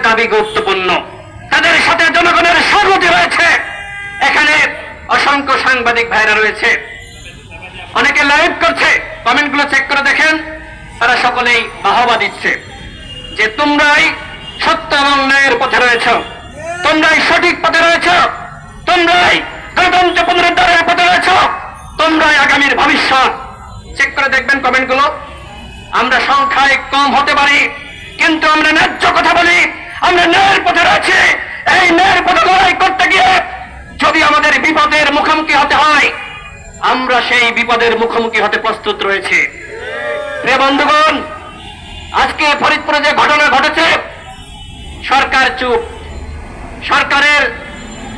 দাবি গুরুত্বপূর্ণ, তাদের সাথে জনগণের সহমতি রয়েছে। এখানে অসংখ্য সাংবাদিক ভাইরা রয়েছে, অনেকে লাইভ করছে, কমেন্টগুলো চেক করে দেখেন, তারা সকলেই বাহবা দিচ্ছে যে তোমরাই সত্য এবং ন্যায়ের পথে রয়েছ, তোমরাই সঠিক পথে রয়েছ, তোমরাই গণতন্ত্র পুনরুদ্ধারের পথে রয়েছ, তোমরাই আগামীর ভবিষ্যৎ। চেক করে দেখবেন কমেন্টগুলো। আমরা সংখ্যায় কম হতে পারি, কিন্তু আমরা ন্যায্য কথা বলি, আমরা ন্যায়ের পথে রয়েছি। এই ন্যায়ের পথে লড়াই করতে গিয়ে যদি আমাদের বিপদের মুখোমুখি হতে হয়, আমরা সেই বিপদের মুখোমুখি হতে প্রস্তুত রয়েছে। প্রিয় বন্ধুগণ, আজকে ফরিদপুরে যে ঘটনা ঘটেছে, সরকার চুপ। সরকারের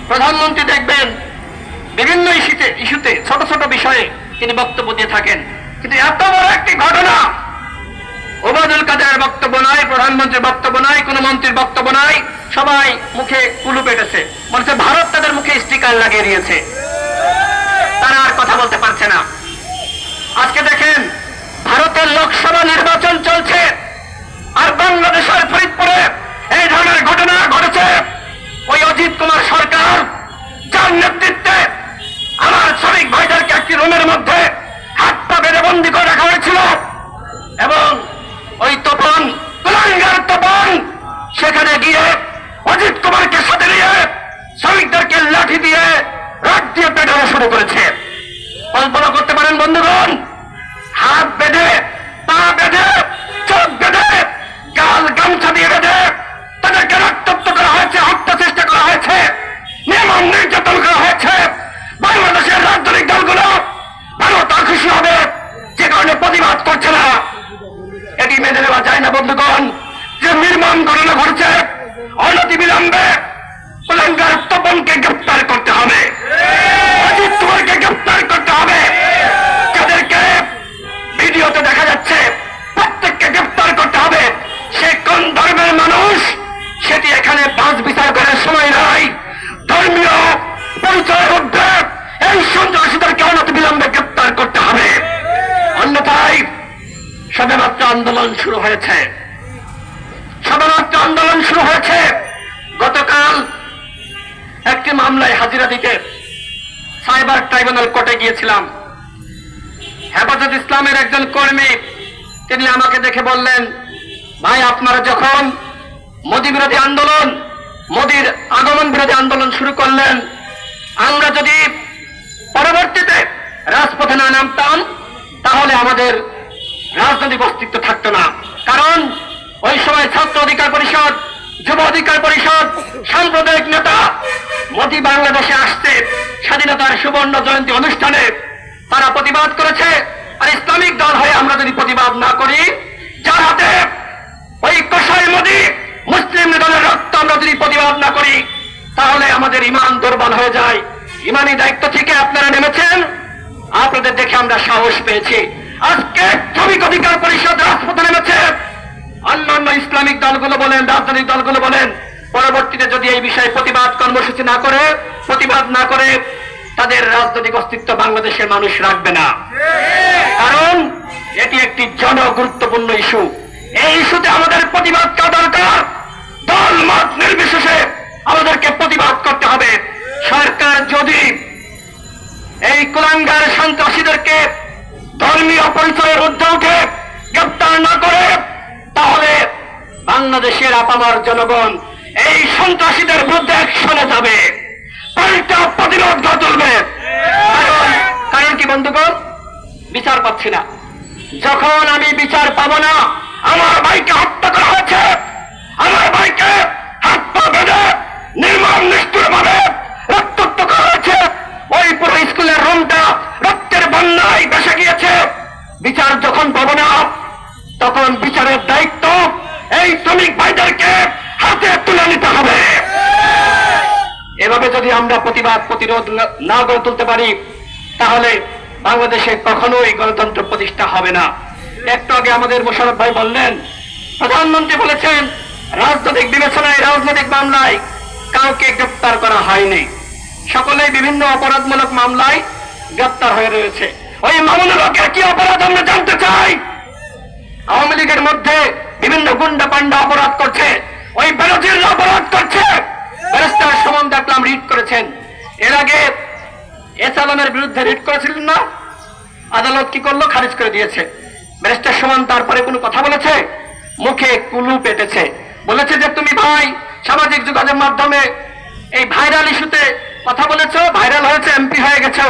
প্রধানমন্ত্রী দেখবেন বিভিন্ন ইস্যুতে ছোট ছোট বিষয়ে তিনি বক্তব্য দিয়ে থাকেন, কিন্তু এত বড় একটি ঘটনা, ওবায়দুল কাদেরের বক্তব্য নাই, প্রধানমন্ত্রীর বক্তব্য নাই, কোন মন্ত্রীর বক্তব্য নাই, সবাই মুখে কুলু পেটেছে, মনে হচ্ছে ভারত তাদের মুখে স্টিকার লাগিয়ে দিয়েছে, তারা আর কথা বলতে পারছে না। আজকে দেখেন ভারতের লোকসভা নির্বাচন চলছে, আর বাংলাদেশের ফরিদপুরে এই ধরনের ঘটনা ঘটেছে। ওই অজিত কুমার সরকার, যার নেতৃত্বে আমার শ্রমিক ভাইদেরকে একটি রুমের মধ্যে হাত পা বেঁধে বন্দী করে রাখা হয়েছিল, এবং ওই তপন, কুলাঙ্গার তপন, সেখানে গিয়ে অজিত কুমারকে সাথে নিয়ে শ্রমিকদেরকে লাঠি দিয়ে রাত দিয়ে পেটানো শুরু করেছে। কল্পনা করতে পারেন বন্ধুগণ, হাত বেঁধে, পা বেঁধে, চোখ বেঁধে, গাল গামছা দিয়ে বেঁধে তাদেরকে রক্তাক্ত করা হয়েছে, হত্যা চেষ্টা করা হয়েছে, নির্মম নির্যাতন করা হয়েছে। বাংলাদেশের রাজনৈতিক দলগুলো ভারত খুশি হবে, যে কারণে প্রতিবাদ করছে না। এটি মেনে নেওয়া যায় না বন্ধুগণ, যে নির্মম ঘটনা ঘটছে। অনতি বিলম্বে কুলাঙ্গার তপনকে গ্রেপ্তার করতে হবে, অজিত কুমারকে গ্রেপ্তার করতে হবে, যাদেরকে ভিডিওতে দেখা যাচ্ছে প্রত্যেককে গ্রেপ্তার করতে হবে। সে কোন ধর্মের মানুষ সেটি এখানে বাঁচ বিচার করার সময় নাই। ধর্মীয় পরিচয়ের মধ্যে এই সন্ত্রাসীদেরকে অনতি বিলম্বে গ্রেপ্তার করতে হবে, অন্যথায় সবেমাত্র আন্দোলন শুরু হয়েছে, সবেমাত্র আন্দোলন শুরু হয়েছে। গতকাল একটি মামলায় হাজিরা দিতে সাইবার ট্রাইব্যুনাল কোর্টে গিয়েছিলাম। হেফাজত ইসলামের একজন কর্মী তিনি আমাকে দেখে বললেন, ভাই আপনারা যখন মোদী বিরোধী আন্দোলন, মোদীর আগমন বিরোধী আন্দোলন শুরু করলেন, আমরা যদি পরবর্তীতে রাজপথে না নামতাম তাহলে আমাদের রাজনৈতিক অস্তিত্ব থাকতো না। কারণ ওই সময় ছাত্র অধিকার পরিষদ, যুব অধিকার পরিষদ, সাম্প্রদায়িক নেতা মোদী বাংলাদেশে আসছে স্বাধীনতার সুবর্ণ জয়ন্তী অনুষ্ঠানে, তারা প্রতিবাদ করেছে। আর ইসলামিক দল হয়ে আমরা যদি প্রতিবাদ না করি, যার হাতে ওই কসাই মোদী মুসলিম দলের রক্ত, আমরা যদি প্রতিবাদ না করি, তাহলে আমাদের ইমান দুর্বল হয়ে যায়। ইমানি দায়িত্ব থেকে আপনারা নেমেছেন, আপনাদের দেখে আমরা সাহস পেয়েছি। আজকে শ্রমিক অধিকার পরিষদ রাজপথে নেমেছে, অন্যান্য ইসলামিক দলগুলো বলেন, রাজনৈতিক দলগুলো বলেন, পরবর্তীতে যদি এই বিষয়ে প্রতিবাদ কর্মসূচি না করে, প্রতিবাদ না করে, তাদের রাজনৈতিক অস্তিত্ব বাংলাদেশের মানুষ রাখবে না। কারণ এটি একটি জনগুরুত্বপূর্ণ ইস্যু। এই ইস্যুতে আমাদের প্রতিবাদ করা দরকার। দল মত নির্বিশেষে আমাদেরকে প্রতিবাদ করতে হবে। সরকার যদি এই কুলাঙ্গার সন্ত্রাসীদেরকে ধর্মীয় পরিচয়ের ঊর্ধ্বে উঠে গ্রেপ্তার না করে, তাহলে বাংলাদেশের আপামর জনগণ এই সন্ত্রাসীদের বিরুদ্ধে অ্যাকশনে যাবে, পাল্টা প্রতিরোধ গড়ে তুলবে। কারণ কি বন্ধুগণ, বিচার পাচ্ছি না। যখন আমি বিচার পাবো না, আমার ভাইকে হত্যা করা হয়েছে, আমার ভাইকে হাত পা বেঁধে নির্মম নিষ্ঠুরভাবে রক্তাক্ত করা হয়েছে, ওই পুরো স্কুলের রুমটা রক্তের বন্যায় ভেসে গিয়েছে। বিচার যখন পাবো না, তখন বিচারের দায়িত্ব এই শ্রমিক ভাইদেরকে হাতে তুলে নিতে হবে। এভাবে যদি আমরা প্রতিবাদ প্রতিরোধ না গড়ে তুলতে পারি, তাহলে বাংলাদেশে কখনোই গণতন্ত্র প্রতিষ্ঠা হবে না। একটু আগে আমাদের মোশাররফ ভাই বললেন, প্রধানমন্ত্রী বলেছেন রাজনৈতিক বিবেচনায়, রাজনৈতিক মামলায় কাউকে গ্রেপ্তার করা হয়নি, সকলেই বিভিন্ন অপরাধমূলক মামলায় গ্রেপ্তার হয়ে রয়েছে। ওই মামুনুল হকের কি অপরাধ আমরা জানতে চাই। আওয়ামী লীগের মধ্যে বিভিন্ন গুন্ডা পান্ডা অপরাধ করছে, ওই বেনজির সালনের বিরুদ্ধে রিট করেছিলেন না, আদালত কি করলো? খারিজ করে দিয়েছে। ব্যারিস্টার সুমন তারপরে কোনো কথা বলেছে? মুখে কুলু পেটেছে, বলেছে যে তুমি ভাই সামাজিক যোগাযোগ মাধ্যমে এই ভাইরাল ইস্যুতে কথা বলেছো, ভাইরাল হয়েছে, এমপি হয়ে গেছো,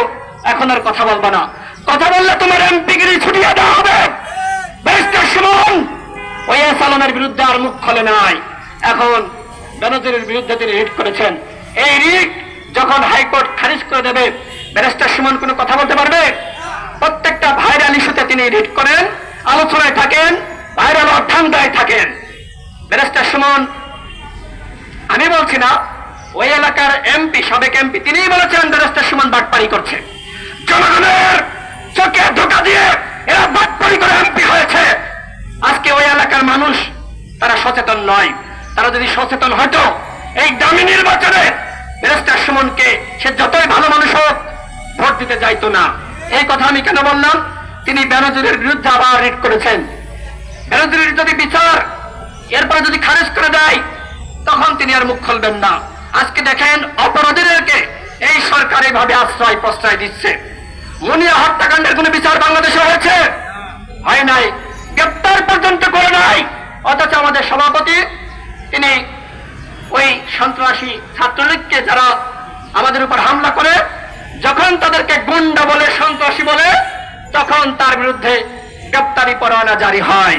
এখন আর কথা বলবো না। কথা বললে তোমার এমপিগিরি ছুটিয়ে দেওয়া হবে। ব্যারিস্টার সুমন ওয়াই সালনের বিরুদ্ধে আর মুখ খোলে নাই, এখন বেনজিরের বিরুদ্ধে তিনি রিট করেছেন। এই রিট যখন হাইকোর্ট খারিজ করে দেবে, ব্যারিস্টার সুমন কোনো কথা বলতে পারবে? প্রত্যেকটা ভাইরাল ইস্যুতে তিনি রিট করেন, আলোচনায় থাকেন, ভাইরাল অর্থান্তায় থাকেন। ব্যারিস্টার সুমন, আমি বলছি না, ওই এলাকার এমপি, সাবেক এমপি, তিনিই বলেছেন ব্যারিস্টার সুমন বাটপাড়ি করছে। জনগণের চোখে ধোঁকা দিয়ে এরা বাটপাড়ি করে এমপি হয়েছে। আজকে ওই এলাকার মানুষ তারা সচেতন নয়। তারা যদি সচেতন হতো, এই দামি নির্বাচনে ব্যারিস্টার সুমনকে সে যতই ভালো মানুষ হোক ভোট দিতে যাইতো না। এই কথা আমি কেন বললাম? তিনি বেনজিরের বিরুদ্ধে আবার রিট করেছেন। বেনজিরের যদি বিচার এরপরে যদি খারিজ করে দেয়, তখন তিনি আর মুখ খুলবেন না। আজকে দেখেন অপরাধীদেরকে এই সরকার এইভাবে আশ্রয় প্রশ্রয় দিচ্ছে। মুনিয়া হত্যাকাণ্ডের কোন বিচার বাংলাদেশে হয়েছে? হয় নাই, গ্রেপ্তার পর্যন্ত করে নাই। অথচ আমাদের সভাপতি তিনি ওই সন্ত্রাসী ছাত্রলীগকে যারা আমাদের উপর হামলা করে, যখন তাদেরকে গুন্ডা বলে, সন্ত্রাসী বলে, তখন তার বিরুদ্ধে গ্রেপ্তারি পরোয়ানা জারি হয়।